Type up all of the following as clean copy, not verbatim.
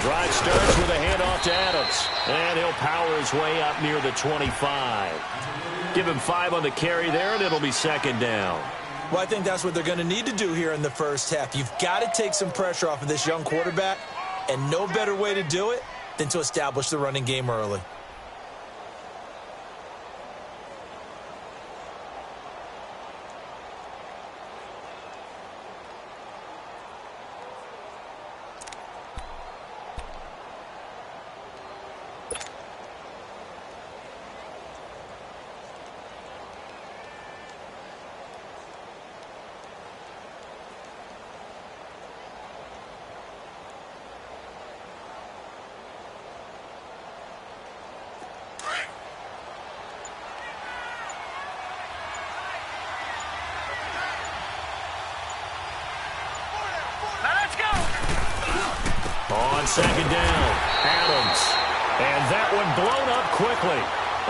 Drive starts with a handoff to Adams. And he'll power his way up near the 25. Give him 5 on the carry there, and it'll be second down. Well, I think that's what they're going to need to do here in the first half. You've got to take some pressure off of this young quarterback, and no better way to do it than to establish the running game early. On second down, Adams. And that one blown up quickly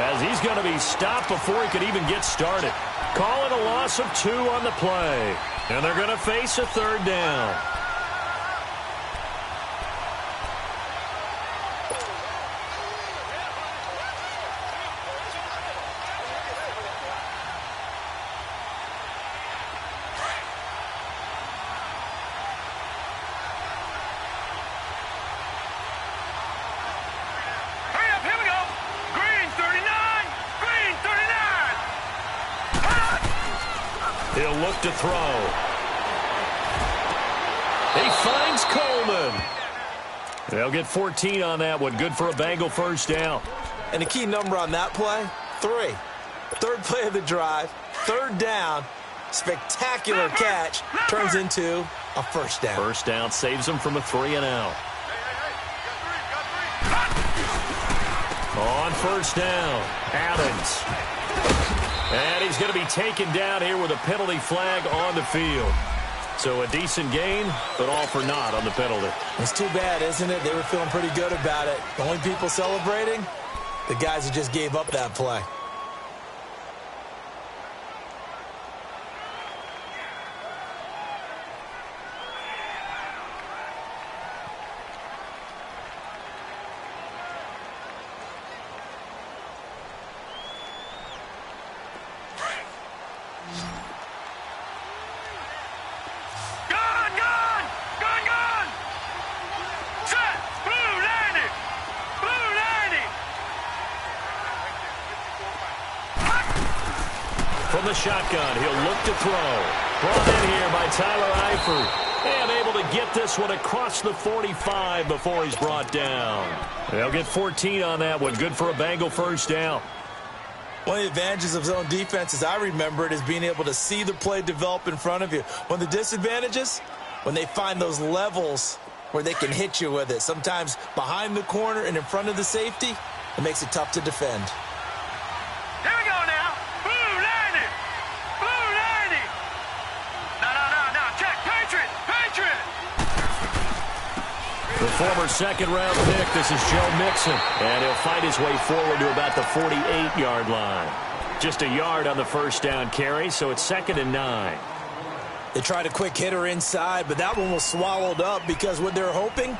as he's going to be stopped before he could even get started. Call it a loss of 2 on the play. And they're going to face a third down. He'll look to throw. He finds Coleman. They'll get 14 on that one. Good for a Bengal first down. And the key number on that play, 3. Third play of the drive, third down, spectacular catch, turns into a first down. First down saves them from a 3-and-out. On first down, Adams. And he's going to be taken down here with a penalty flag on the field. So a decent gain, but all for naught on the penalty. It's too bad, isn't it? They were feeling pretty good about it. The only people celebrating, the guys who just gave up that play. From the shotgun, he'll look to throw. Brought in here by Tyler Eifert. And able to get this one across the 45 before he's brought down. They'll get 14 on that one. Good for a Bengal first down. One of the advantages of zone defense, as I remember it, is being able to see the play develop in front of you. One of the disadvantages, when they find those levels where they can hit you with it. Sometimes behind the corner and in front of the safety, it makes it tough to defend. Here we go now. Blue 90. Blue 90. No. Check. Patriot. The former second-round pick, this is Joe Mixon. And he'll fight his way forward to about the 48-yard line. Just a yard on the first down carry, so it's 2nd and 9. They tried a quick hitter inside, but that one was swallowed up because what they're hoping,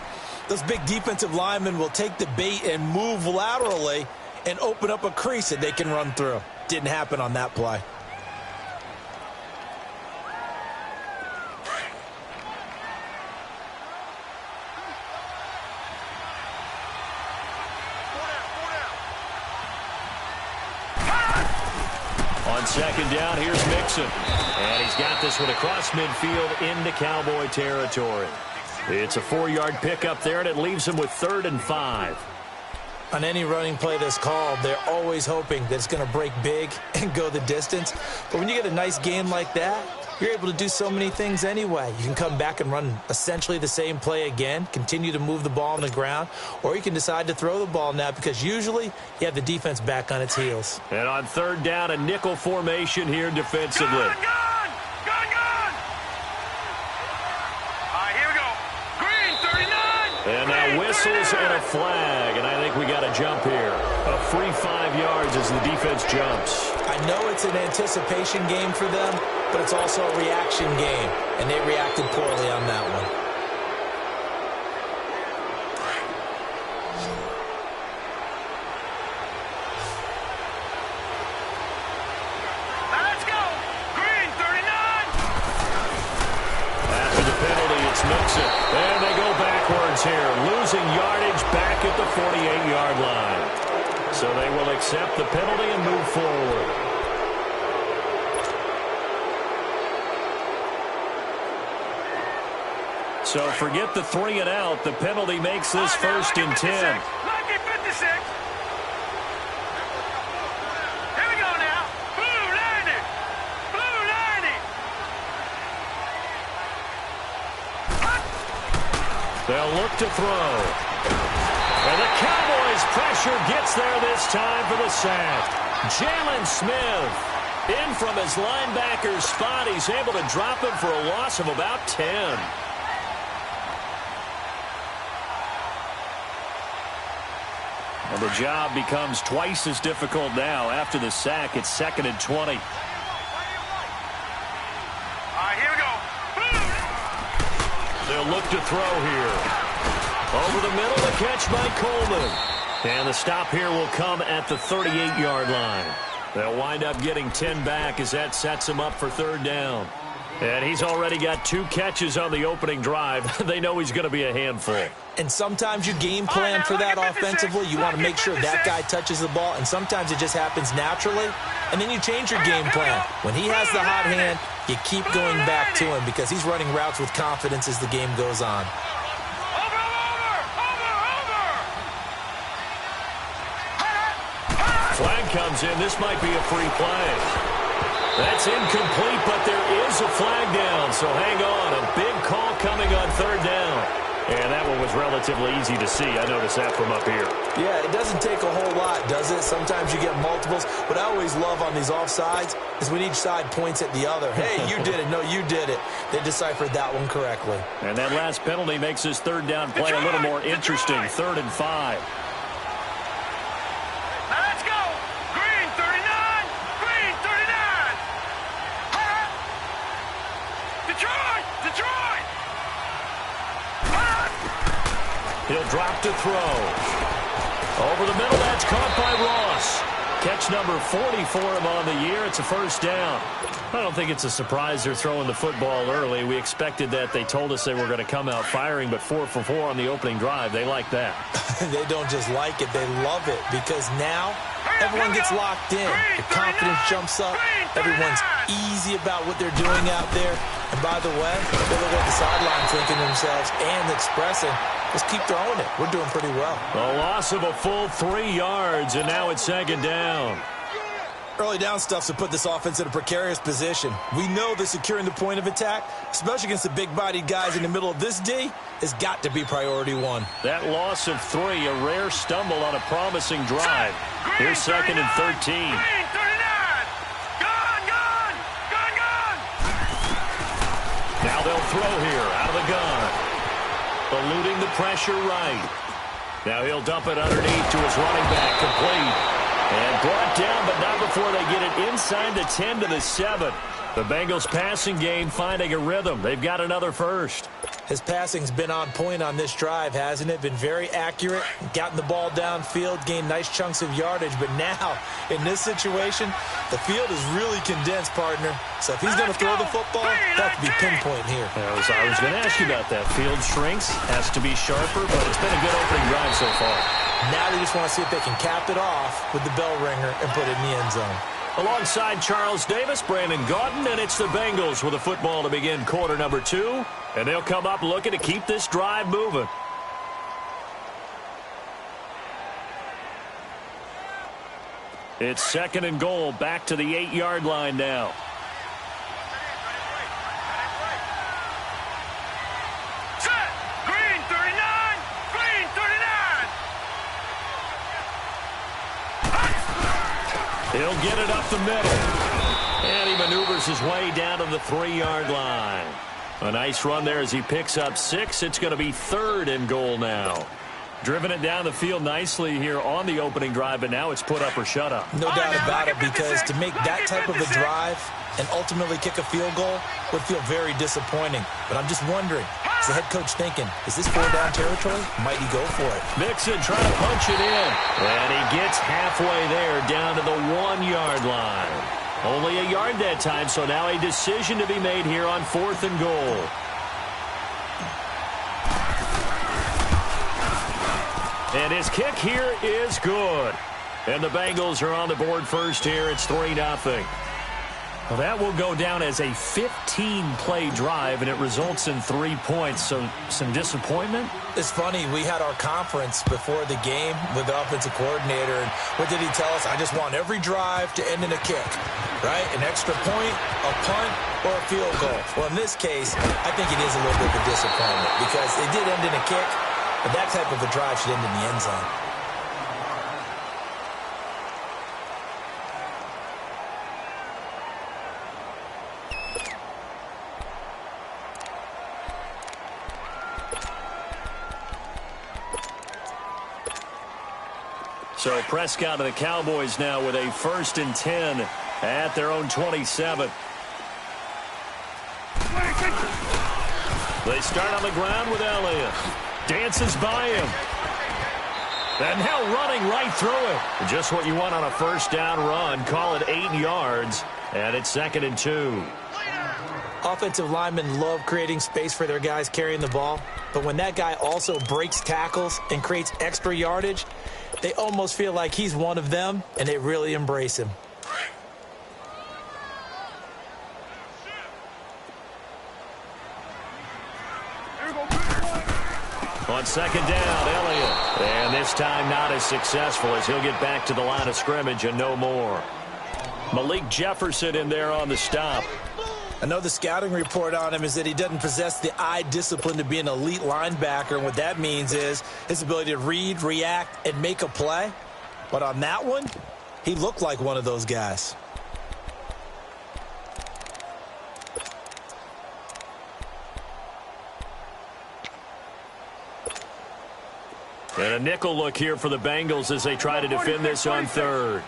those big defensive linemen will take the bait and move laterally and open up a crease that they can run through. Didn't happen on that play. On second down, here's Mixon. And he's got this one across midfield into Cowboy territory. It's a 4-yard pickup there, and it leaves him with 3rd and 5. On any running play that's called, they're always hoping that it's going to break big and go the distance. But when you get a nice game like that, you're able to do so many things anyway. You can come back and run essentially the same play again, continue to move the ball on the ground, or you can decide to throw the ball now because usually you have the defense back on its heels. And on 3rd down, a nickel formation here defensively. Gun! All right, here we go. Green 39. And now whistles and a flag, and I think we got a jump here. A free 5 yards as the defense jumps. I know it's an anticipation game for them, but it's also a reaction game, and they reacted poorly on that one. downs here, losing yardage back at the 48-yard line. So they will accept the penalty and move forward. So forget the 3 and out. The penalty makes this 1st and 10. 1956. Here we go now. Blue 90. Blue 90. They'll look to throw. And the Cowboys' pressure gets there this time for the sack. Jalen Smith in from his linebacker's spot. He's able to drop him for a loss of about 10. And the job becomes twice as difficult now after the sack. It's 2nd and 20. All right, here we go. They'll look to throw here. Over the middle, the catch by Coleman. And the stop here will come at the 38-yard line. They'll wind up getting 10 back as that sets them up for 3rd down. And he's already got 2 catches on the opening drive. They know he's going to be a handful. And sometimes you game plan for that offensively. You want to make sure that guy touches the ball, and sometimes it just happens naturally, and then you change your game plan. When he has the hot hand, you keep going back to him because he's running routes with confidence as the game goes on. Flag comes in. This might be a free play. That's incomplete, but there is a flag down, so hang on. A big call coming on 3rd down. And that one was relatively easy to see. I noticed that from up here. Yeah, it doesn't take a whole lot, does it? Sometimes you get multiples. What I always love on these offsides is when each side points at the other. Hey, you did it. No, you did it. They deciphered that one correctly. And that last penalty makes this 3rd down play a little more interesting. 3rd and 5. Now let's go. Green 39. Green 39. Detroit. Detroit. He'll drop to throw. Over the middle, that's caught by Ross. Catch number 40 for him on the year. It's a 1st down. I don't think it's a surprise they're throwing the football early. We expected that. They told us they were going to come out firing, but 4 for 4 on the opening drive. They like that. They don't just like it, they love it, because now everyone gets locked in. The confidence jumps up. Everyone's easy about what they're doing out there. And by the way, they look at the sidelines thinking to themselves and expressing, let's keep throwing it. We're doing pretty well. A loss of a full 3 yards, and now it's 2nd down. Early down stuff's to put this offense in a precarious position. We know that securing the point of attack, especially against the big-bodied guys in the middle of this D, has got to be priority 1. That loss of 3, a rare stumble on a promising drive. Here's 2nd and 13. Green 39. Gone. Now they'll throw here out of the gun. Eluding the pressure right. Now he'll dump it underneath to his running back, complete. And brought down, but not before they get it inside the 10 to the 7. The Bengals passing game finding a rhythm. They've got another 1st. His passing's been on point on this drive, hasn't it? Been very accurate, gotten the ball downfield, gained nice chunks of yardage. But now, in this situation, the field is really condensed, partner. So if he's going to throw the football, that could be pinpoint here. I was going to ask you about that. Field shrinks, has to be sharper, but it's been a good opening drive so far. Now they just want to see if they can cap it off with the bell ringer and put it in the end zone. Alongside Charles Davis, Brandon Gaudin, and it's the Bengals with the football to begin quarter number 2. And they'll come up looking to keep this drive moving. It's 2nd and goal, back to the 8-yard line now. Set. Green 39. Green 39. He'll get it up the middle. And he maneuvers his way down to the 3-yard line. A nice run there as he picks up 6. It's going to be 3rd and goal now. Driven it down the field nicely here on the opening drive, but now it's put up or shut up. No doubt about it, because to make that type of a drive and ultimately kick a field goal would feel very disappointing. But I'm just wondering, is the head coach thinking, is this 4-down territory? Might he go for it? Mixon trying to punch it in. And he gets halfway there down to the 1-yard line. Only a yard that time, so now a decision to be made here on 4th and goal. And his kick here is good. And the Bengals are on the board first here. It's 3-0. Well, that will go down as a 15-play drive, and it results in 3 points. So some disappointment? It's funny. We had our conference before the game with the offensive coordinator, and what did he tell us? I just want every drive to end in a kick, right? An extra point, a punt, or a field goal. Well, in this case, I think it is a little bit of a disappointment because it did end in a kick, but that type of a drive should end in the end zone. So Prescott and the Cowboys now with a 1st and 10 at their own 27. They start on the ground with Elliott. Dances by him. And now running right through it. Just what you want on a first down run. Call it 8 yards. And it's 2nd and 2. Offensive linemen love creating space for their guys carrying the ball. But when that guy also breaks tackles and creates extra yardage, they almost feel like he's one of them, and they really embrace him. On 2nd down, Elliott. And this time not as successful as he'll get back to the line of scrimmage and no more. Malik Jefferson in there on the stop. I know the scouting report on him is that he doesn't possess the eye discipline to be an elite linebacker. And what that means is his ability to read, react, and make a play. But on that one, he looked like one of those guys. And a nickel look here for the Bengals as they try to defend this on 3rd.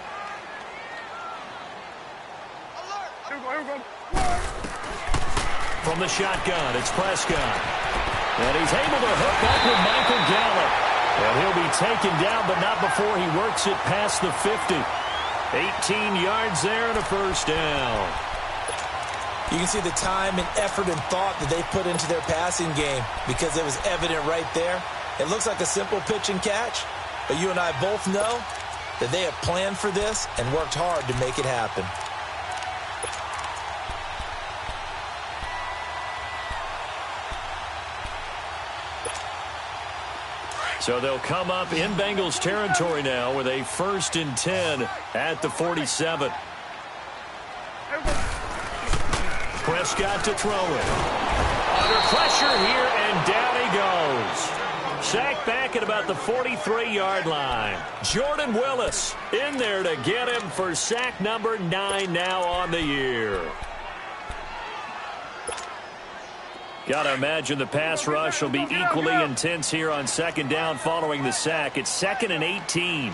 From the shotgun, it's Prescott. And he's able to hook up with Michael Gallup. And he'll be taken down, but not before he works it past the 50. 18 yards there and a 1st down. You can see the time and effort and thought that they put into their passing game because it was evident right there. It looks like a simple pitch and catch, but you and I both know that they have planned for this and worked hard to make it happen. So they'll come up in Bengals territory now with a 1st and 10 at the 47. Prescott to throw it. Under pressure here, and down he goes. Sacked back at about the 43-yard line. Jordan Willis in there to get him for sack number 9 now on the year. Got to imagine the pass rush will be equally intense here on 2nd down following the sack. It's 2nd and 18.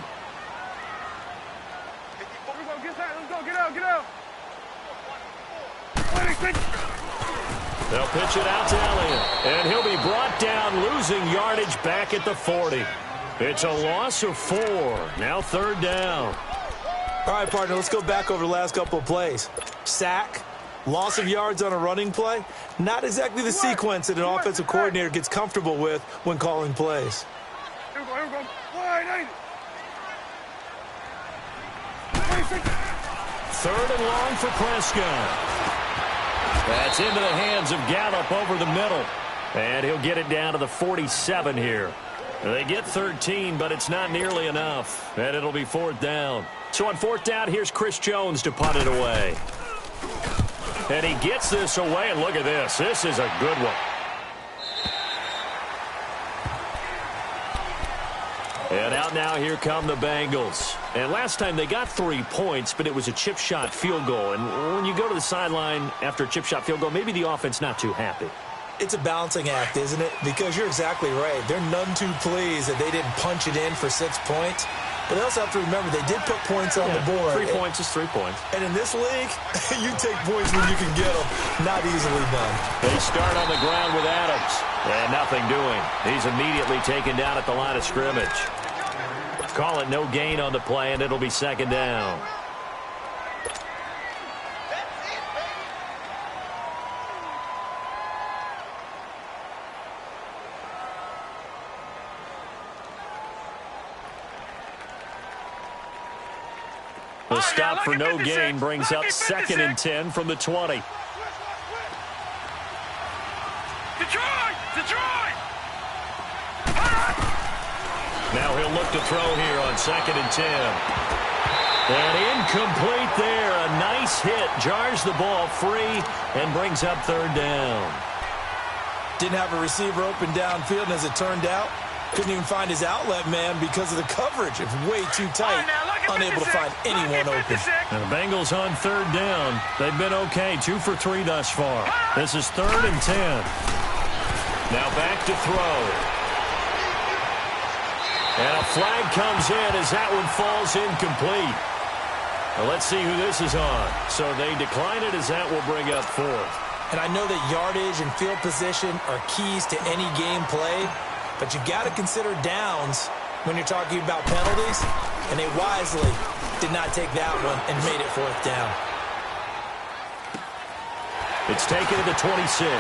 They'll pitch it out to Elliott, and he'll be brought down, losing yardage back at the 40. It's a loss of 4. Now 3rd down. All right, partner, let's go back over the last couple of plays. Sack, loss of yards on a running play. Not exactly the sequence that an offensive coordinator gets comfortable with when calling plays. Here we go. 3rd and long for Prescott. That's into the hands of Gallup over the middle. And he'll get it down to the 47 here. They get 13, but it's not nearly enough. And it'll be 4th down. So on 4th down, here's Chris Jones to punt it away. And he gets this away, and look at this. This is a good one. And out now, here come the Bengals. And last time they got 3 points, but it was a chip shot field goal. And when you go to the sideline after a chip shot field goal, maybe the offense not too happy. It's a balancing act, isn't it? Because you're exactly right. They're none too pleased that they didn't punch it in for 6 points. But they also have to remember they did put points on the board. 3 points is 3 points. And in this league, you take points when you can get them. Not easily done. They start on the ground with Adams. And nothing doing. He's immediately taken down at the line of scrimmage. Call it no gain on the play, and it'll be 2nd down. stop for no gain brings up 2nd and 10 from the 20. Detroit! Now he'll look to throw here on 2nd and 10. And incomplete there. A nice hit. Jars the ball free and brings up 3rd down. Didn't have a receiver open downfield, and as it turned out, couldn't even find his outlet man because of the coverage. It's way too tight. Unable to find anyone open. And the Bengals on 3rd down. They've been okay. 2 for 3 thus far. This is 3rd and 10. Now back to throw. And a flag comes in as that one falls incomplete. Well, let's see who this is on. So they decline it as that will bring up 4th. And I know that yardage and field position are keys to any game play, but you got to consider downs when you're talking about penalties, and they wisely did not take that one and made it 4th down. It's taken to the 26.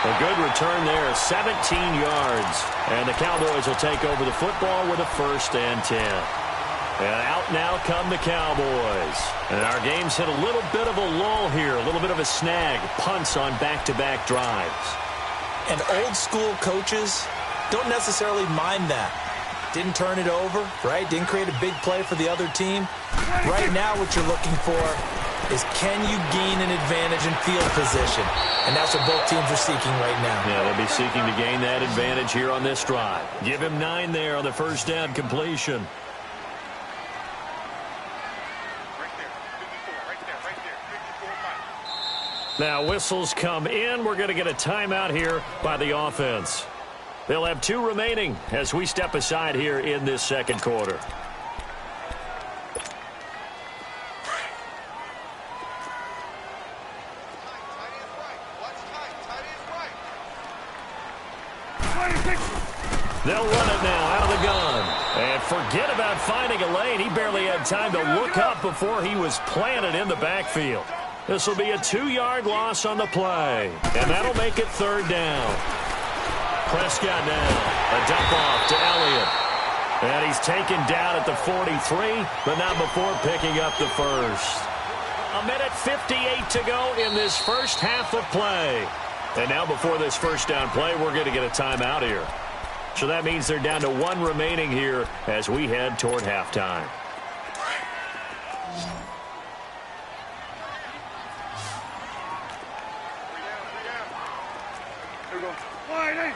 A good return there, 17 yards. And the Cowboys will take over the football with a 1st and 10. And out now come the Cowboys. And our game's hit a little bit of a lull here, a little bit of a snag. Punts on back-to-back drives. And old-school coaches don't necessarily mind that. Didn't turn it over, right? Didn't create a big play for the other team. Right now what you're looking for is can you gain an advantage in field position? And that's what both teams are seeking right now. Yeah, they'll be seeking to gain that advantage here on this drive. Give him 9 there on the 1st down completion. Now whistles come in. We're going to get a timeout here by the offense. They'll have 2 remaining as we step aside here in this 2nd quarter. They'll run it now out of the gun. And forget about finding a lane. He barely had time to look up before he was planted in the backfield. This will be a 2-yard loss on the play. And that'll make it 3rd down. Prescott now. A dump off to Elliott. And he's taken down at the 43, but not before picking up the 1st. 1:58 to go in this first half of play. And now before this 1st down play, we're going to get a timeout here. So that means they're down to 1 remaining here as we head toward halftime. Here we go. Wide eight.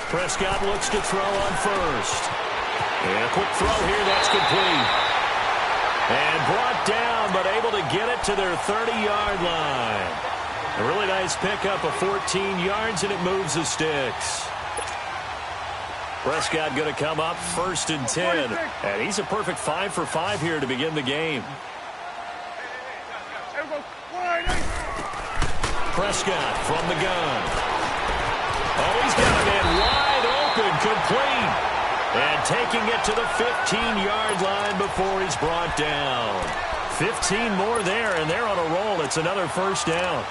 Prescott looks to throw on 1st. And a quick throw here, that's complete. And brought down, but able to get it to their 30-yard line. A really nice pickup of 14 yards, and it moves the sticks. Prescott going to come up 1st and 10. And he's a perfect 5 for 5 here to begin the game. Prescott from the gun. Oh, he's got a man wide open, complete. And taking it to the 15-yard line before he's brought down. 15 more there, and they're on a roll. It's another 1st down.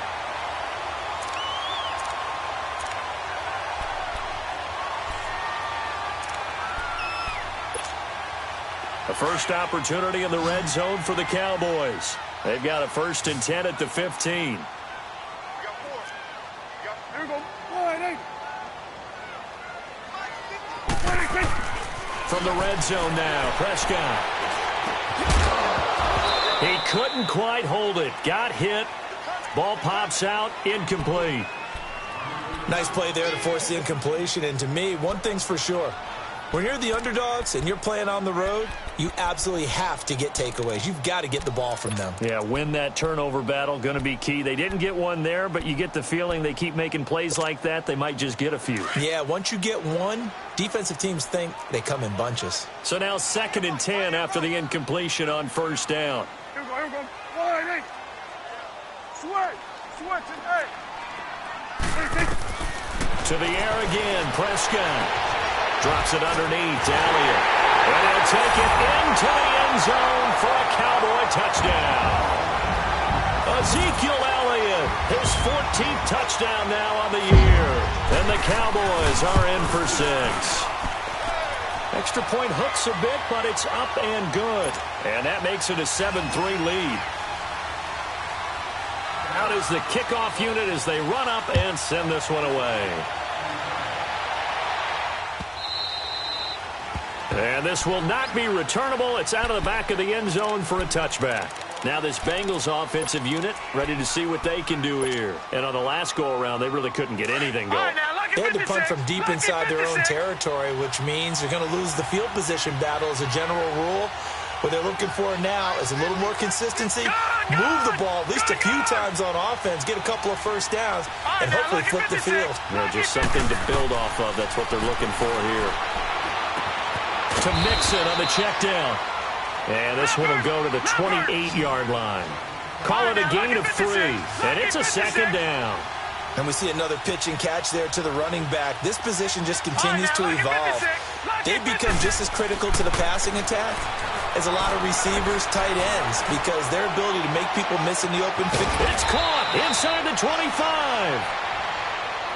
A first opportunity in the red zone for the Cowboys. They've got a 1st and 10 at the 15. From the red zone now, Prescott. He couldn't quite hold it. Got hit. Ball pops out, incomplete. Nice play there to force the incompletion. And to me, one thing's for sure. When you're the underdogs and you're playing on the road, you absolutely have to get takeaways. You've got to get the ball from them. Yeah, win that turnover battle, going to be key. They didn't get one there, but you get the feeling they keep making plays like that, they might just get a few. Yeah, once you get one, defensive teams think they come in bunches. So now 2nd and 10 after the incompletion on 1st down. Here we go. Wide eight. Switch and eight. To the air again, Prescott. Drops it underneath to Elliott. And he'll take it into the end zone for a Cowboy touchdown. Ezekiel Elliott, his 14th touchdown now on the year. And the Cowboys are in for 6. Extra point hooks a bit, but it's up and good. And that makes it a 7-3 lead. Out is the kickoff unit as they run up and send this one away. And this will not be returnable. It's out of the back of the end zone for a touchback. Now this Bengals offensive unit ready to see what they can do here. And on the last go-around, they really couldn't get anything going. They had to punt from deep inside their own territory, which means they're going to lose the field position battle as a general rule. What they're looking for now is a little more consistency, move the ball at least a few times on offense, get a couple of first downs, and hopefully flip the field. Yeah, just something to build off of. That's what they're looking for here. To Mixon on the check down. And this one will go to the 28-yard line. Call it a gain of 3, and it's a second down. And we see another pitch and catch there to the running back. This position just continues to evolve. They've become just as critical to the passing attack as a lot of receivers, tight ends, because their ability to make people miss in the open field. It's caught inside the 25.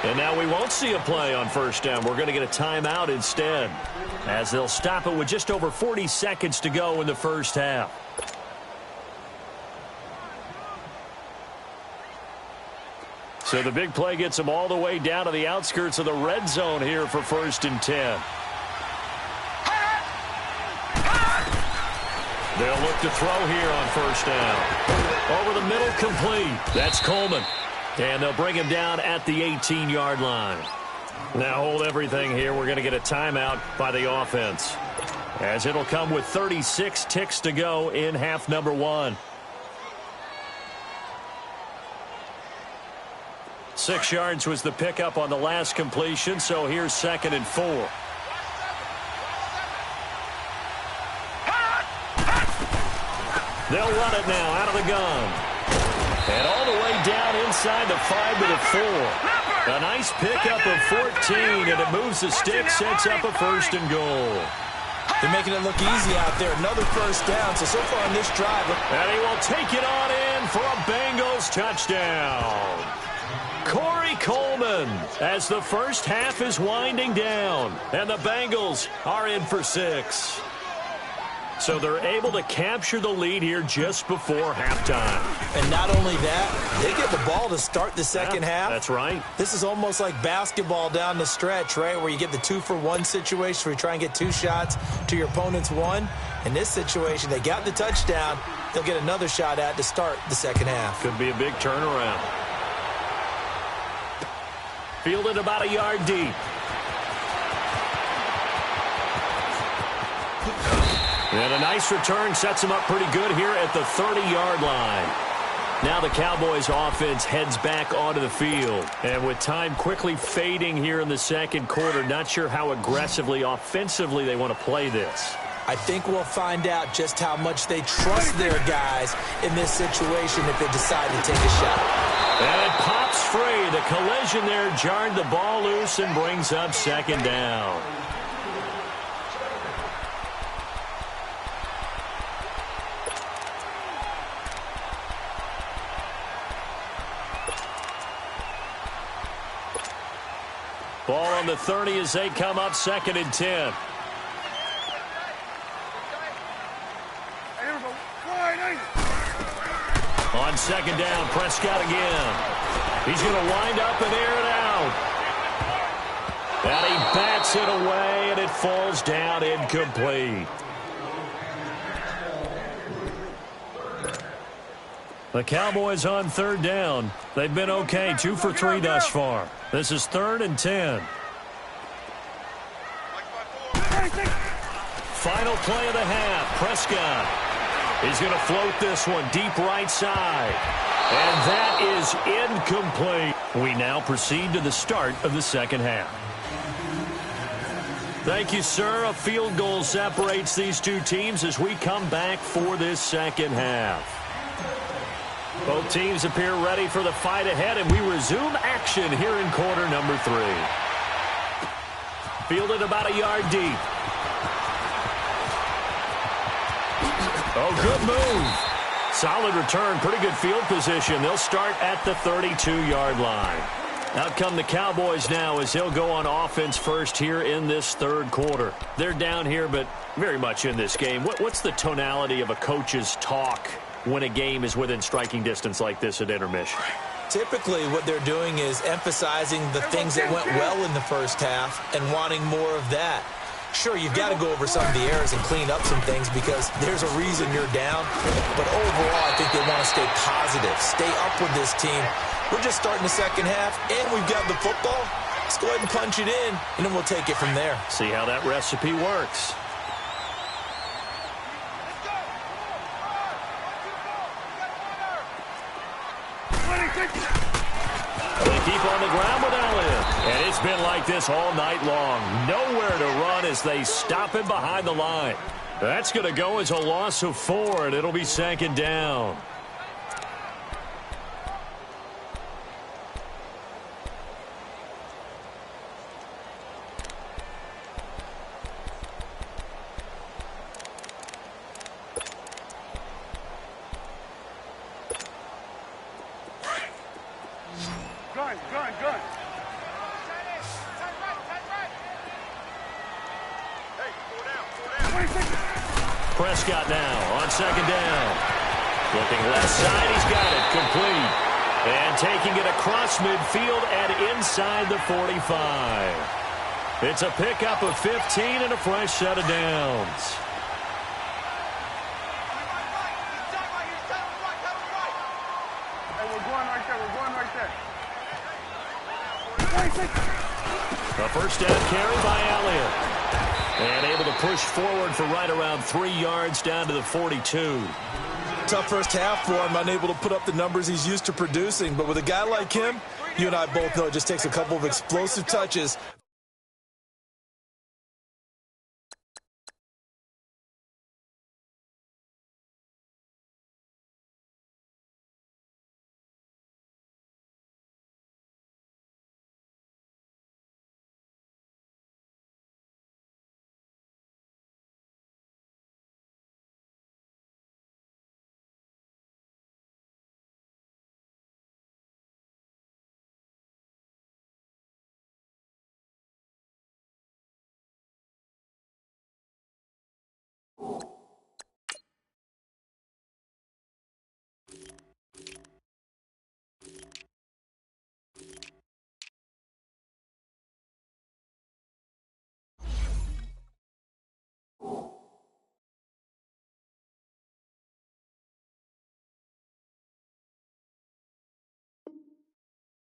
And now we won't see a play on first down. We're going to get a timeout instead, as they'll stop it with just over 40 seconds to go in the first half. So the big play gets them all the way down to the outskirts of the red zone here for 1st and 10. They'll look to throw here on first down. Over the middle, complete. That's Coleman. And they'll bring him down at the 18-yard line. Now hold everything here. We're going to get a timeout by the offense, as it'll come with 36 ticks to go in half number 1. 6 yards was the pickup on the last completion, so here's 2nd and 4. They'll run it now out of the gun. And all the way down inside the 5 to the 4. A nice pickup of 14, and it moves the stick, sets up a 1st and goal. They're making it look easy out there. Another first down. So far on this drive. And he will take it on in for a Bengals touchdown. Corey Coleman, as the first half is winding down. And the Bengals are in for 6. So they're able to capture the lead here just before halftime. And not only that, they get the ball to start the second half. That's right. This is almost like basketball down the stretch, right, where you get the 2-for-1 situation where you try and get 2 shots to your opponent's 1. In this situation, they got the touchdown. They'll get another shot at to start the second half. Could be a big turnaround. Fielded about a yard deep. And a nice return sets him up pretty good here at the 30-yard line. Now the Cowboys offense heads back onto the field. And with time quickly fading here in the second quarter, not sure how aggressively, offensively they want to play this. I think we'll find out just how much they trust their guys in this situation if they decide to take a shot. And it pops free. The collision there jarred the ball loose and brings up 2nd down. Ball on the 30 as they come up 2nd and 10. On 2nd down, Prescott again. He's going to wind up and air it out. And he bats it away, and it falls down incomplete. The Cowboys on 3rd down. They've been okay, 2 for 3 thus far. This is 3rd and 10. Final play of the half. Prescott. He's going to float this one deep right side. And that is incomplete. We now proceed to the start of the second half. Thank you, sir. A field goal separates these two teams as we come back for this second half. Both teams appear ready for the fight ahead, and we resume action here in quarter number 3. Fielded about a yard deep. Oh, good move. Solid return, pretty good field position. They'll start at the 32-yard line. Out come the Cowboys now as they'll go on offense first here in this third quarter. They're down here, but very much in this game. What's the tonality of a coach's talk when a game is within striking distance like this at intermission? Typically, what they're doing is emphasizing the things that went well in the first half and wanting more of that. Sure, you've got to go over some of the errors and clean up some things because there's a reason you're down. But overall, I think they want to stay positive, stay up with this team. We're just starting the second half, and we've got the football. Let's go ahead and punch it in, and then we'll take it from there. See how that recipe works. They keep on the ground with Elliott. And it's been like this all night long. Nowhere to run as they stop him behind the line. That's going to go as a loss of 4, and it'll be second down. Gun. Prescott now on second down. Looking left side, he's got it. Complete. And taking it across midfield and inside the 45. It's a pickup of 15 and a fresh set of downs. A first down carry by Elliott. And able to push forward for right around 3 yards down to the 42. Tough first half for him, unable to put up the numbers he's used to producing. But with a guy like him, you and I both know it just takes a couple of explosive touches.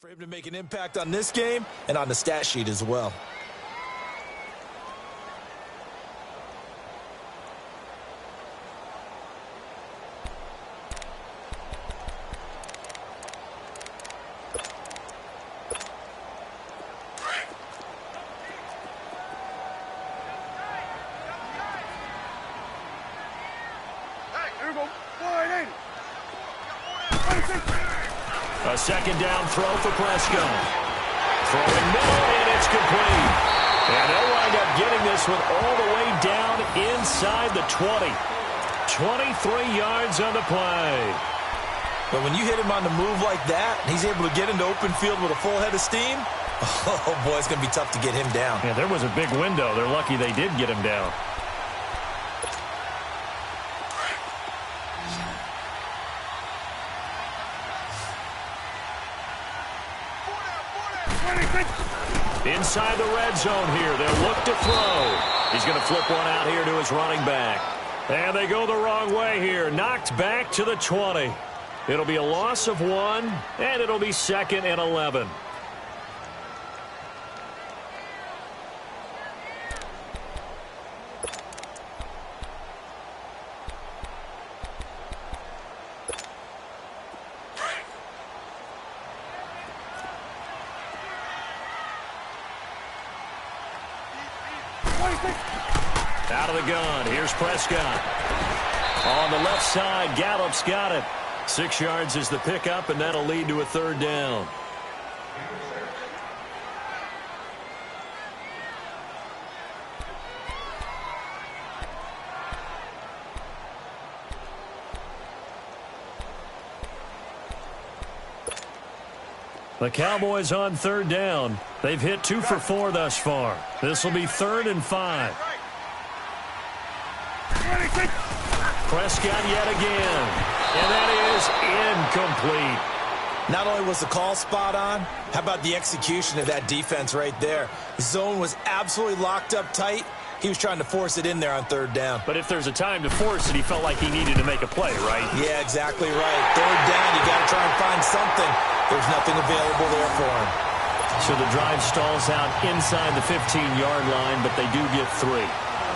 For him to make an impact on this game and on the stat sheet as well. A second down throw for Prescott. Throwing middle, and it's complete. And they'll wind up getting this one all the way down inside the 20. 23 yards on the play. But when you hit him on the move like that, he's able to get into open field with a full head of steam. Oh, boy, it's going to be tough to get him down. Yeah, there was a big window. They're lucky they did get him down. Inside the red zone here. They'll look to throw. He's going to flip one out here to his running back. And they go the wrong way here. Knocked back to the 20. It'll be a loss of 1, and it'll be 2nd and 11. Out of the gun, here's Prescott. On the left side, Gallup's got it. 6 yards is the pickup, and that'll lead to a third down. The Cowboys on third down. They've hit 2 for 4 thus far. This will be 3rd and 5. Prescott yet again. And that is incomplete. Not only was the call spot on, how about the execution of that defense right there? The zone was absolutely locked up tight. He was trying to force it in there on 3rd down. But if there's a time to force it, he felt like he needed to make a play, right? Yeah, exactly right. 3rd down, you got to try and find something. There's nothing available there for him. So the drive stalls out inside the 15-yard line, but they do get 3.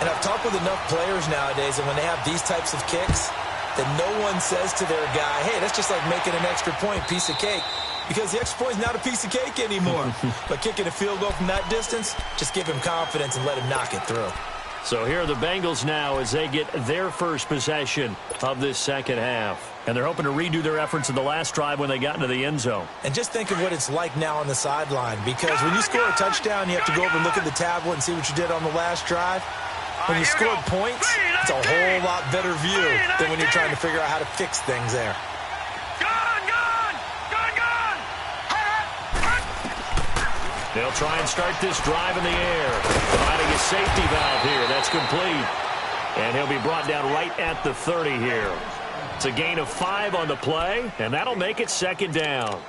And I've talked with enough players nowadays, and when they have these types of kicks, that no one says to their guy, hey, that's just like making an extra point, piece of cake. Because the extra point is not a piece of cake anymore. But kicking a field goal from that distance, just give him confidence and let him knock it through. So here are the Bengals now as they get their first possession of this second half. And they're hoping to redo their efforts in the last drive when they got into the end zone. And just think of what it's like now on the sideline. Because when you score a touchdown, you have to go over and look at the tablet and see what you did on the last drive. When you scored points, it's a whole lot better view than when you're trying to figure out how to fix things there. They'll try and start this drive in the air. Finding a safety valve here. That's complete. And he'll be brought down right at the 30 here. It's a gain of 5 on the play, and that'll make it 2nd down.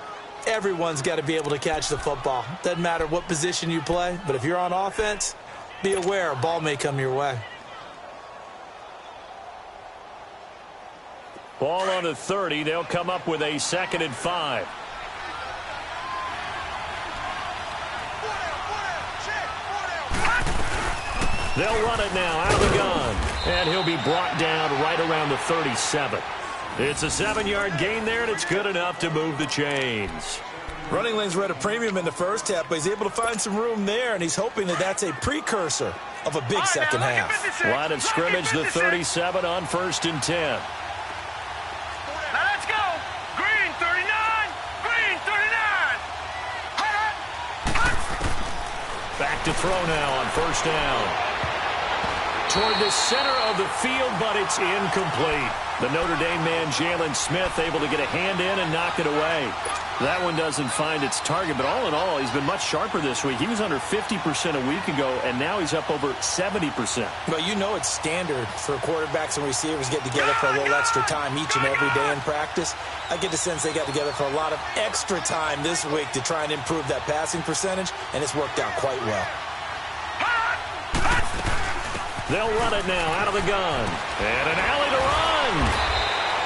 Everyone's got to be able to catch the football. Doesn't matter what position you play, but if you're on offense, be aware a ball may come your way. Ball on the 30. They'll come up with a 2nd and 5. They'll run it now out of the gun. And he'll be brought down right around the 37. It's a 7-yard gain there, and it's good enough to move the chains. Running lanes were at a premium in the first half, but he's able to find some room there, and he's hoping that that's a precursor of a big second half. Line of scrimmage, the 37 on 1st and 10. Now let's go. Green 39. Green 39. Back to throw now on 1st down. Toward the center of the field, but it's incomplete. The Notre Dame man, Jalen Smith, able to get a hand in and knock it away. That one doesn't find its target, but all in all, he's been much sharper this week. He was under 50% a week ago, and now he's up over 70%. Well, you know it's standard for quarterbacks and receivers get together for a little extra time each and every day in practice. I get the sense they got together for a lot of extra time this week to try and improve that passing percentage, and it's worked out quite well. They'll run it now out of the gun. And an alley to run.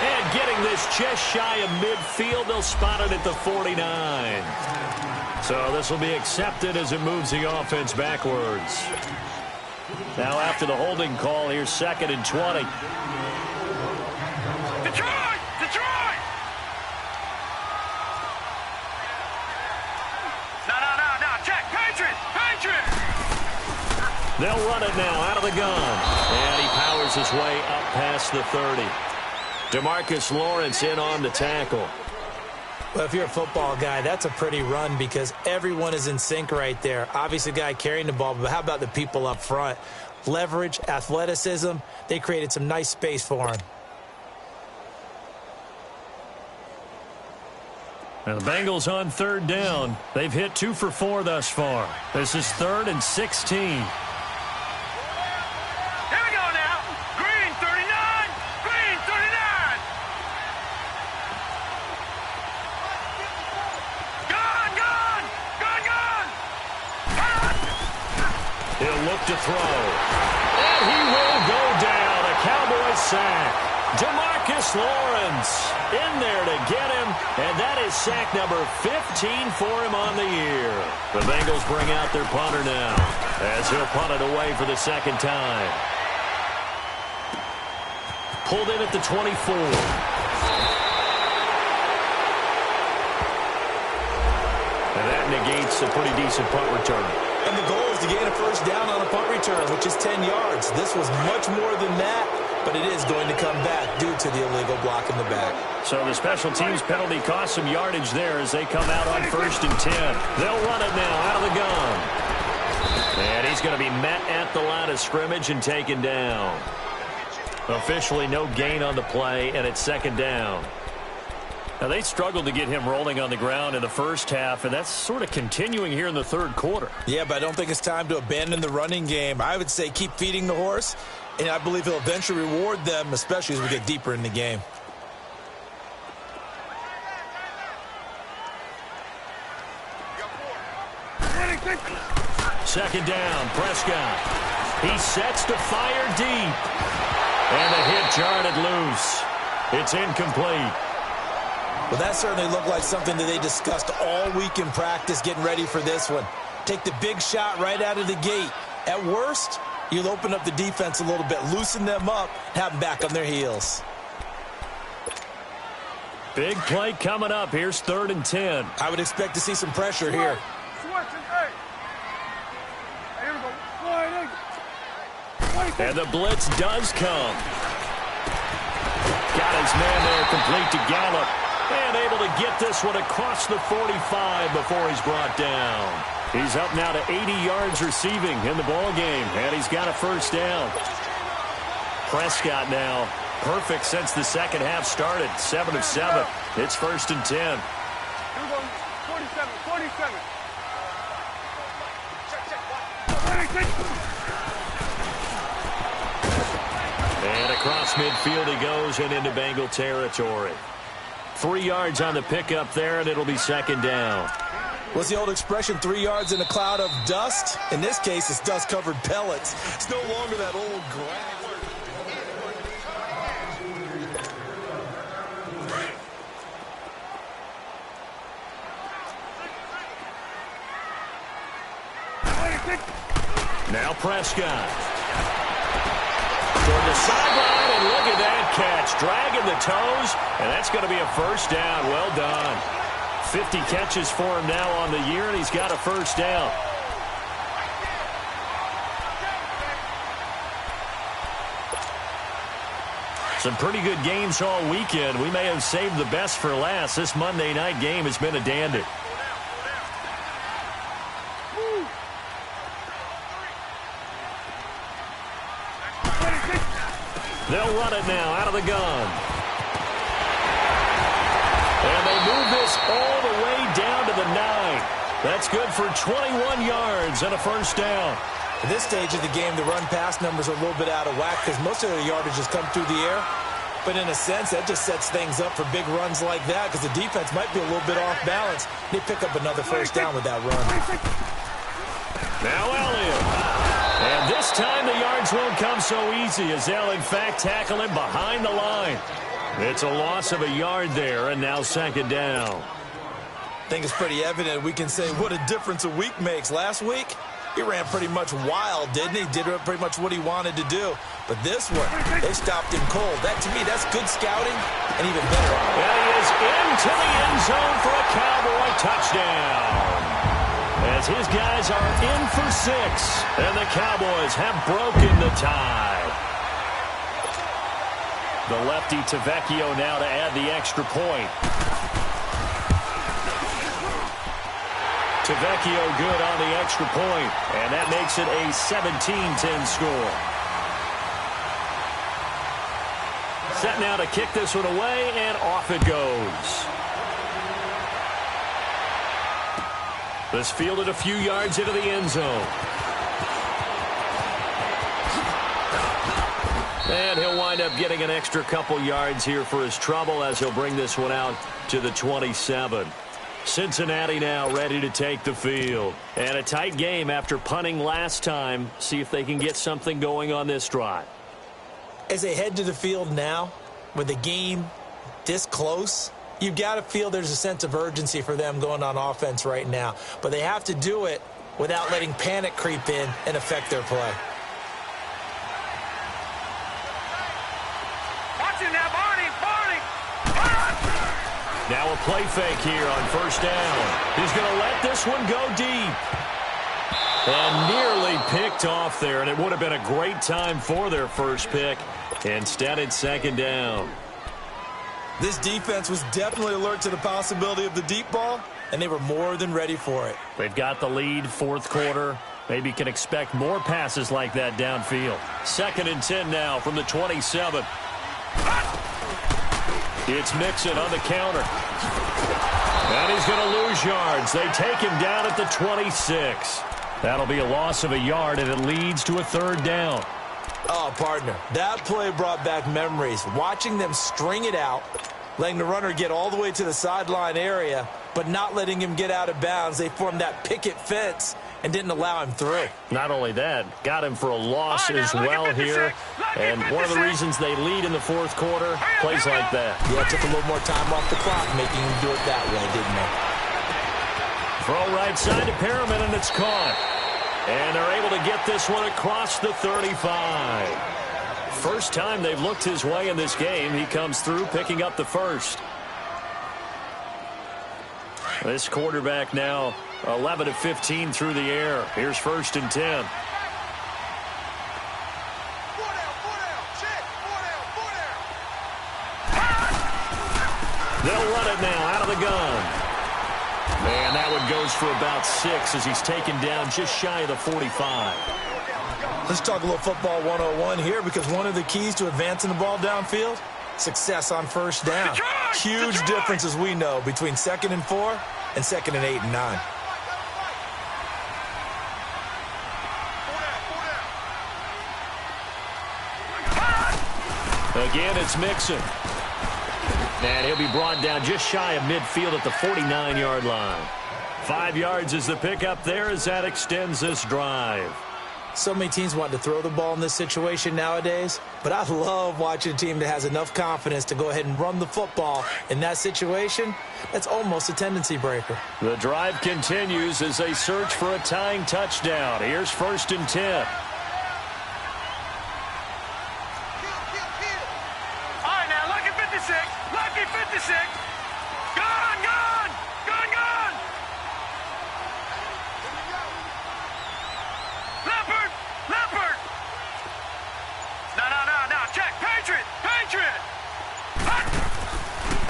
And getting this just shy of midfield, they'll spot it at the 49. So this will be accepted as it moves the offense backwards. Now after the holding call, here's 2nd and 20. Detroit! Detroit! No. Check. Patriots! They'll run it now out of the gun. And he powers his way up past the 30. DeMarcus Lawrence in on the tackle. Well, if you're a football guy, that's a pretty run because everyone is in sync right there. Obviously, the guy carrying the ball, but how about the people up front? Leverage, athleticism, they created some nice space for him. And the Bengals on 3rd down. They've hit 2 for 4 thus far. This is 3rd and 16. To throw. And he will go down. A Cowboys sack. DeMarcus Lawrence in there to get him. And that is sack number 15 for him on the year. The Bengals bring out their punter now as he'll punt it away for the 2nd time. Pulled in at the 24. And that negates a pretty decent punt return. And the goal is to gain a 1st down on a punt return, which is 10 yards. This was much more than that, but it is going to come back due to the illegal block in the back. So the special teams penalty cost some yardage there as they come out on 1st and 10. They'll run it now out of the gun. And he's going to be met at the line of scrimmage and taken down. Officially no gain on the play, and it's 2nd down. Now, they struggled to get him rolling on the ground in the first half, and that's sort of continuing here in the third quarter. Yeah, but I don't think it's time to abandon the running game. I would say keep feeding the horse, and I believe he'll eventually reward them, especially as we get deeper in the game. Second down, Prescott. He sets to fire deep. And the hit jarred it loose. It's incomplete. Well, that certainly looked like something that they discussed all week in practice getting ready for this one. Take the big shot right out of the gate. At worst, you'll open up the defense a little bit, loosen them up, have them back on their heels. Big play coming up. Here's 3rd and 10. I would expect to see some pressure here. And the blitz does come. Got his man there, complete to Gallup. And able to get this one across the 45 before he's brought down. He's up now to 80 yards receiving in the ballgame, and he's got a first down. Prescott now perfect since the second half started. 7 of 7. It's 1st and 10. Here we go. 47. And across midfield he goes and into Bengal territory. 3 yards on the pickup there, and it'll be 2nd down. What's the old expression, 3 yards in a cloud of dust? In this case, it's dust-covered pellets. It's no longer that old grass. Now Prescott. Toward the sideline, and look at that catch. Dragging the toes, and that's going to be a first down. Well done. 50 catches for him now on the year, and he's got a first down. Some pretty good games all weekend. We may have saved the best for last. This Monday night game has been a dandy. They'll run it now out of the gun. And they move this all the way down to the 9. That's good for 21 yards and a first down. At this stage of the game, the run-pass numbers are a little bit out of whack because most of their yardage has come through the air. But in a sense, that just sets things up for big runs like that because the defense might be a little bit off balance. They pick up another first down with that run. Now Elliott. And this time the yards won't come so easy as they'll, in fact, tackle him behind the line. It's a loss of a yard there, and now 2nd down. I think it's pretty evident we can say what a difference a week makes. Last week, he ran pretty much wild, didn't he? Did pretty much what he wanted to do. But this one, they stopped him cold. That, to me, that's good scouting and even better. And he is into the end zone for a Cowboy touchdown. As his guys are in for 6, and the Cowboys have broken the tie. The lefty Tavecchio now to add the extra point. Tavecchio good on the extra point, and that makes it a 17-10 score. Set now to kick this one away, and off it goes. This fielded a few yards into the end zone. And he'll wind up getting an extra couple yards here for his trouble as he'll bring this one out to the 27. Cincinnati now ready to take the field. And a tight game after punting last time. See if they can get something going on this drive. As they head to the field now, with the game this close, you've got to feel there's a sense of urgency for them going on offense right now. But they have to do it without letting panic creep in and affect their play. Watch it now, Barney. Now a play fake here on first down. He's going to let this one go deep. And nearly picked off there, and it would have been a great time for their first pick. Instead, it's 2nd down. This defense was definitely alert to the possibility of the deep ball, and they were more than ready for it. They've got the lead, 4th quarter. Maybe can expect more passes like that downfield. 2nd and 10 now from the 27. It's Mixon on the counter. And he's going to lose yards. They take him down at the 26. That'll be a loss of a yard, and it leads to a third down. Oh, partner, that play brought back memories. Watching them string it out, letting the runner get all the way to the sideline area, but not letting him get out of bounds. They formed that picket fence and didn't allow him through. Not only that, got him for a loss as well here. And one of the reasons they lead in the fourth quarter, plays like that. Yeah, took a little more time off the clock, making him do it that way, didn't they? Throw right side to Perriman, and it's caught. And they're able to get this one across the 35. First time they've looked his way in this game. He comes through, picking up the first. This quarterback now 11 of 15 through the air. Here's 1st and 10. They'll run it now out of the gun. And that one goes for about 6 as he's taken down just shy of the 45. Let's talk a little football 101 here, because one of the keys to advancing the ball downfield, success on first down. Huge difference, as we know, between 2nd and 4 and 2nd and 8 and 9. Again, it's Mixon. And he'll be brought down just shy of midfield at the 49-yard line. 5 yards is the pickup there as that extends this drive. So many teams want to throw the ball in this situation nowadays, but I love watching a team that has enough confidence to go ahead and run the football. In that situation, that's almost a tendency breaker. The drive continues as they search for a tying touchdown. Here's 1st and 10.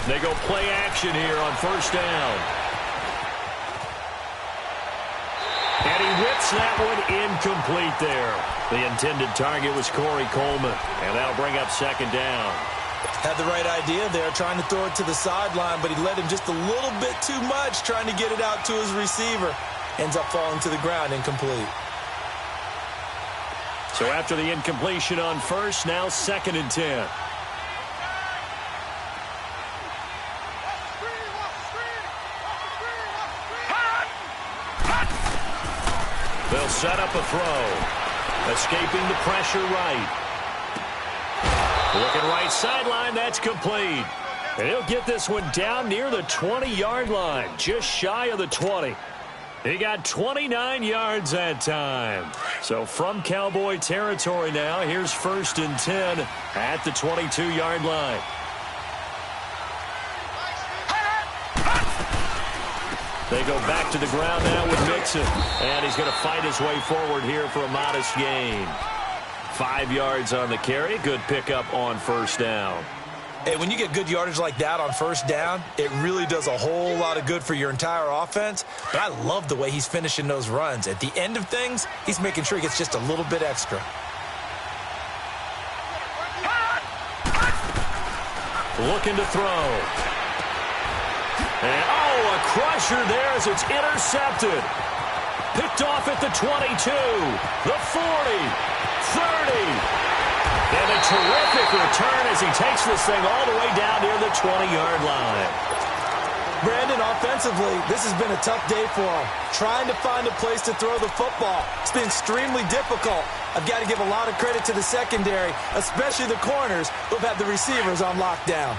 They go play action here on 1st down. And he whips that one incomplete there. The intended target was Corey Coleman, and that'll bring up 2nd down. Had the right idea there, trying to throw it to the sideline, but he led him just a little bit too much, trying to get it out to his receiver. Ends up falling to the ground incomplete. So after the incompletion on 1st, now 2nd and 10. They'll set up a throw. Escaping the pressure right. Looking right sideline, that's complete. And he'll get this one down near the 20-yard line, just shy of the 20. He got 29 yards that time. So from Cowboy territory now, here's 1st and 10 at the 22-yard line. They go back to the ground now with Mixon. And he's going to fight his way forward here for a modest gain. 5 yards on the carry. Good pickup on 1st down. Hey, when you get good yardage like that on 1st down, it really does a whole lot of good for your entire offense. But I love the way he's finishing those runs. At the end of things, he's making sure he gets just a little bit extra. Looking to throw. And, a crusher there as it's intercepted. Picked off at the 22, the 40, 30. And a terrific return as he takes this thing all the way down near the 20-yard line. Brandon, offensively, this has been a tough day for him. Trying to find a place to throw the football. It's been extremely difficult. I've got to give a lot of credit to the secondary, especially the corners who've had the receivers on lockdown.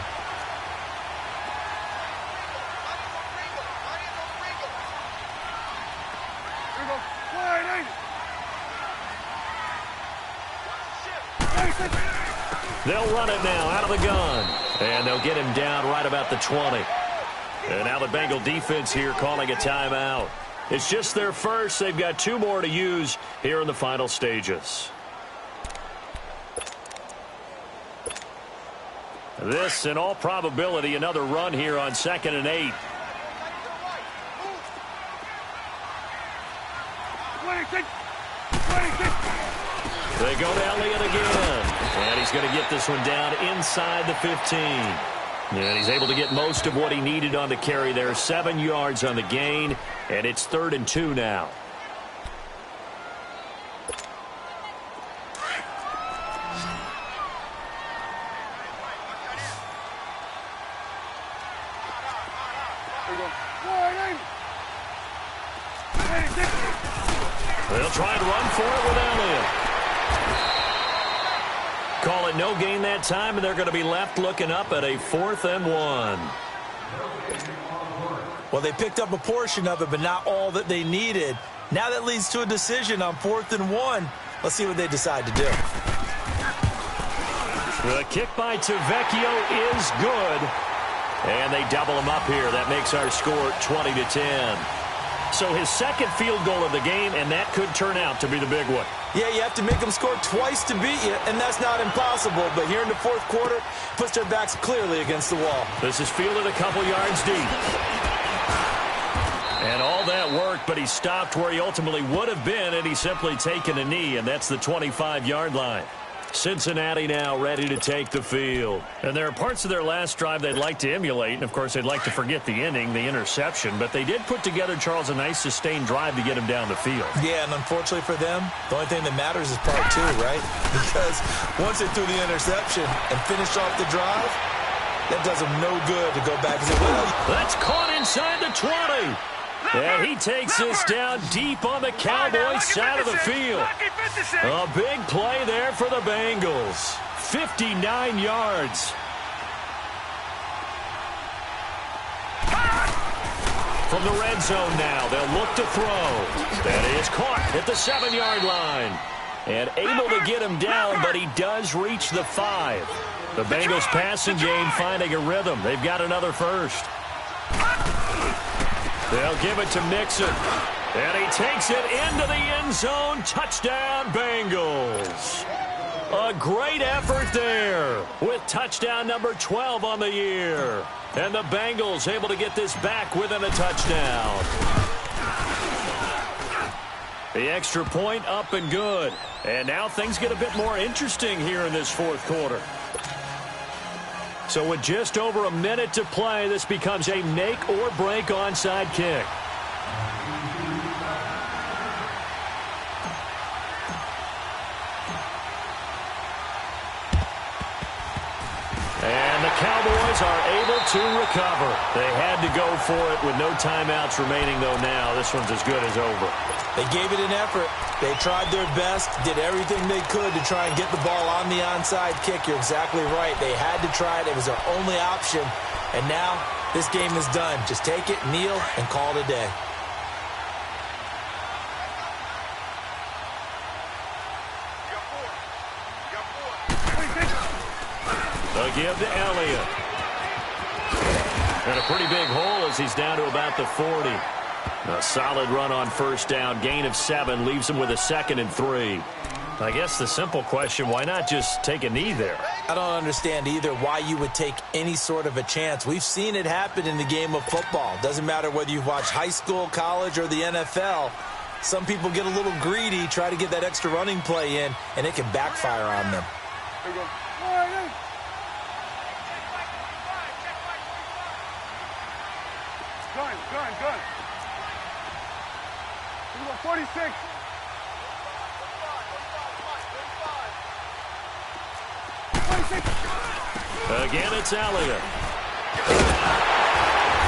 They'll run it now out of the gun. And they'll get him down right about the 20. And now the Bengal defense here calling a timeout. It's just their first. They've got 2 more to use here in the final stages. This, in all probability, another run here on 2nd and 8. They go to Elliott again. And he's going to get this one down inside the 15. And he's able to get most of what he needed on the carry there. 7 yards on the gain, and it's 3rd and 2 now. They'll try and run for it with Elliott. Call it no gain that time, and they're going to be left looking up at a 4th and 1. Well, they picked up a portion of it, but not all that they needed. Now that leads to a decision on 4th and 1. Let's see what they decide to do. The kick by Tavecchio is good. And they double him up here. That makes our score 20-10. So his second field goal of the game, and that could turn out to be the big one. Yeah, you have to make them score twice to beat you, and that's not impossible. But here in the 4th quarter, puts their backs clearly against the wall. This is fielded a couple yards deep. And all that worked, but he stopped where he ultimately would have been, and he's simply taken a knee, and that's the 25-yard line. Cincinnati now ready to take the field. And there are parts of their last drive they'd like to emulate. And, of course, they'd like to forget the inning, the interception. But they did put together, Charles, a nice sustained drive to get him down the field. Yeah, and unfortunately for them, the only thing that matters is part 2, right? Because once they threw the interception and finished off the drive, that does them no good to go back and say, well, that's caught inside the 20. And he takes this down deep on the Cowboys side of the field. A big play there for the Bengals. 59 yards. From the red zone now, they'll look to throw. That is caught at the 7-yard line. And able to get him down, but he does reach the 5. The Bengals passing game finding a rhythm. They've got another first. They'll give it to Mixon. And he takes it into the end zone. Touchdown, Bengals. A great effort there with touchdown number 12 on the year. And the Bengals able to get this back within a touchdown. The extra point up and good. And now things get a bit more interesting here in this 4th quarter. So with just over a minute to play, this becomes a make-or-break onside kick. And the Cowboys are able to recover. They had to go for it with no timeouts remaining, though now this one's as good as over. They gave it an effort. They tried their best, did everything they could to try and get the ball on the onside kick. You're exactly right. They had to try it. It was their only option. And now this game is done. Just take it, kneel, and call it a day. They'll give to Elliott. And a pretty big hole as he's down to about the 40. A solid run on first down. Gain of 7 leaves him with a 2nd and 3. I guess the simple question, why not just take a knee there? I don't understand either why you would take any sort of a chance. We've seen it happen in the game of football. Doesn't matter whether you watch high school, college, or the NFL. Some people get a little greedy, try to get that extra running play in, and it can backfire on them. There you go. Gun. 46. Again, it's Elliott.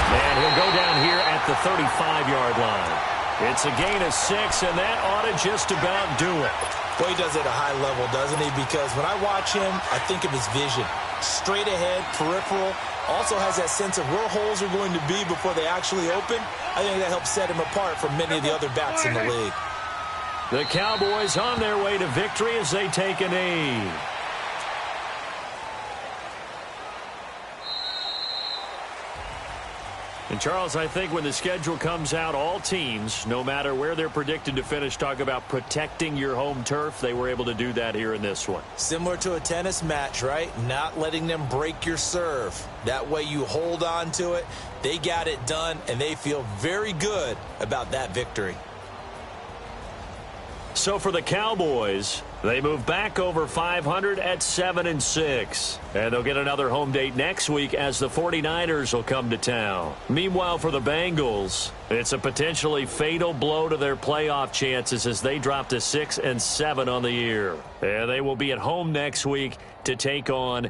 And he'll go down here at the 35-yard line. It's a gain of 6, and that ought to just about do it. Boy, he does it at a high level, doesn't he? Because when I watch him, I think of his vision. Straight ahead, peripheral. Also has that sense of where holes are going to be before they actually open. I think that helps set him apart from many of the other backs in the league. The Cowboys on their way to victory as they take a knee. And, Charles, I think when the schedule comes out, all teams, no matter where they're predicted to finish, talk about protecting your home turf. They were able to do that here in this one. Similar to a tennis match, right? Not letting them break your serve. That way you hold on to it. They got it done, and they feel very good about that victory. So for the Cowboys, they move back over 500 at 7-6. And they'll get another home date next week as the 49ers will come to town. Meanwhile, for the Bengals, it's a potentially fatal blow to their playoff chances as they drop to 6-7 on the year. And they will be at home next week to take on